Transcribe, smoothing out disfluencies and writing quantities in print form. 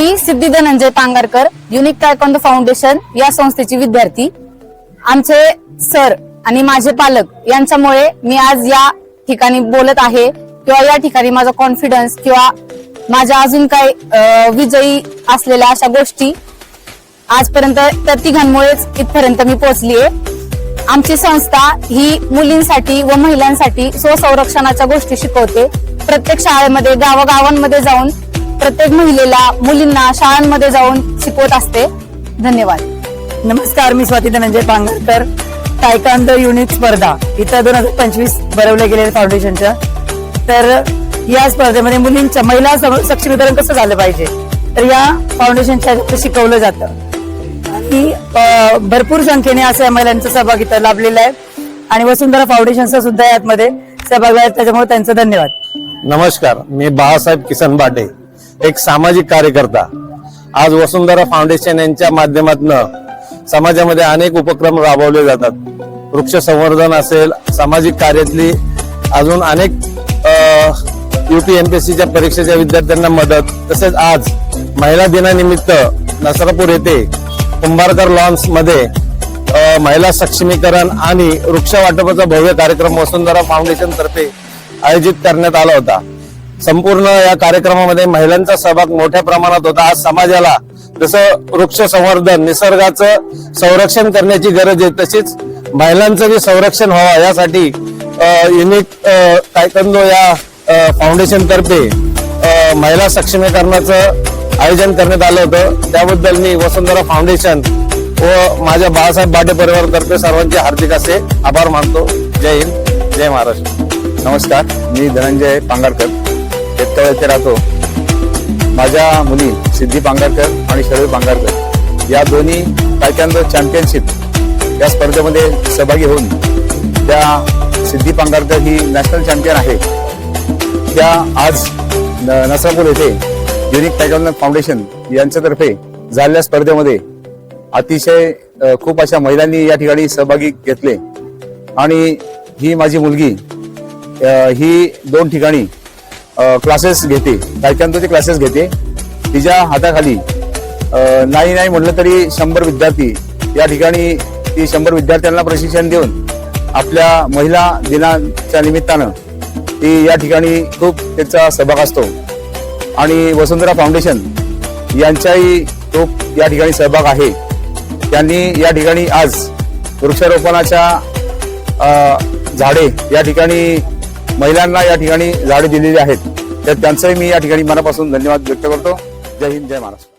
मी Siddhi Dhananjay Pangarkar, unique taekwondo foundation या संस्थेची विद्यार्थी. आमचे सर आणि माझे पालक यांच्यामुळे मी आज या ठिकाणी बोलत आहे किंवा या ठिकाणी माझा कॉन्फिडन्स किंवा माझ्या अजून काही विजयी असलेल्या अशा गोष्टी आजपर्यंत त्या तिघांमुळेच इथपर्यंत मी पोहोचली आहे. आमची संस्था ही मुलींसाठी व महिलांसाठी स्वसंरक्षणाच्या गोष्टी शिकवते. प्रत्येक शाळेमध्ये गावागावांमध्ये जाऊन प्रत्येक महिलेला मुलींना शाळांमध्ये जाऊन शिकवत असते. धन्यवाद. नमस्कार, मी स्वाती धनंजय पांगारकर. तायक्वांदो युनिक स्पर्धा इथं 2025 भरवल्या गेलेल्या फाउंडेशनच्या. तर या स्पर्धेमध्ये मुलींच्या महिला सक्षमीकरण कसं झालं पाहिजे तर या फाउंडेशनच्या शिकवलं जातं आणि भरपूर संख्येने अशा महिलांचा सहभाग इथं लाभलेला आहे आणि वसुंधरा फाउंडेशनचा सुद्धा यामध्ये सहभाग आहे. त्याच्यामुळे त्यांचं धन्यवाद. नमस्कार, मी बाळासाहेब किसन बाटे, एक सामाजिक कार्यकर्ता. आज वसुंधरा फाउंडेशन यांच्या माध्यमातून समाजामध्ये अनेक उपक्रम राबवले जातात. वृक्ष संवर्धन असेल, सामाजिक कार्यातली अजून अनेक UPMPSCच्या परीक्षेच्या विद्यार्थ्यांना मदत. तसेच आज महिला दिनानिमित्त नसरापूर येथे कुंभारकर लॉन्स मध्ये महिला सक्षमीकरण आणि वृक्ष वाटपाचा भव्य कार्यक्रम वसुंधरा फाउंडेशन तर्फे आयोजित करण्यात आला होता. संपूर्ण या कार्यक्रमामध्ये महिलांचा सहभाग मोठ्या प्रमाणात होता. आज समाजाला जसं वृक्ष संवर्धन, निसर्गाचं संरक्षण करण्याची गरज आहे, तशीच महिलांचं जे संरक्षण व्हावं यासाठी युनिक तायक्वांदो या फाउंडेशन तर्फे महिला सक्षमीकरणाचं आयोजन करण्यात आलं होतं. त्याबद्दल मी वसुंधरा फाउंडेशन व माझ्या बाळासाहेब बाटे परिवारातर्फे सर्वांचे हार्दिक असे आभार मानतो. जय हिंद, जय महाराष्ट्र. नमस्कार, मी धनंजय पांगारकर, पेटकाव येथे राहतो. माझ्या मुली सिद्धी पांगारकर आणि शर्वी पांगारकर या दोन्ही तायक्वांदो चॅम्पियनशिप या स्पर्धेमध्ये सहभागी होऊन त्या सिद्धी पांगारकर ही नॅशनल चॅम्पियन आहे. त्या आज नसरापूर येथे युनिक तायक्वांदो फाउंडेशन यांच्यातर्फे झालेल्या स्पर्धेमध्ये अतिशय खूप अशा महिलांनी या ठिकाणी सहभागी घेतले आणि ही माझी मुलगी ही 2 ठिकाणी क्लासेस घेते, तायक्वांदोचे क्लासेस घेते. तिच्या हाताखाली नाही म्हटलं तरी 100 विद्यार्थी या ठिकाणी ती 100 विद्यार्थ्यांना प्रशिक्षण देऊन आपल्या महिला दिनाच्या निमित्तानं ती या ठिकाणी खूप त्याचा सहभाग असतो आणि वसुंधरा फाउंडेशन यांचाही खूप या ठिकाणी सहभाग आहे. त्यांनी या ठिकाणी आज वृक्षारोपणाच्या झाडे या ठिकाणी महिलांना या ठिकाणी झाडे दिलेली आहेत. तर त्यांचंही मी या ठिकाणी मनापासून धन्यवाद व्यक्त करतो. जय हिंद, जय महाराष्ट्र.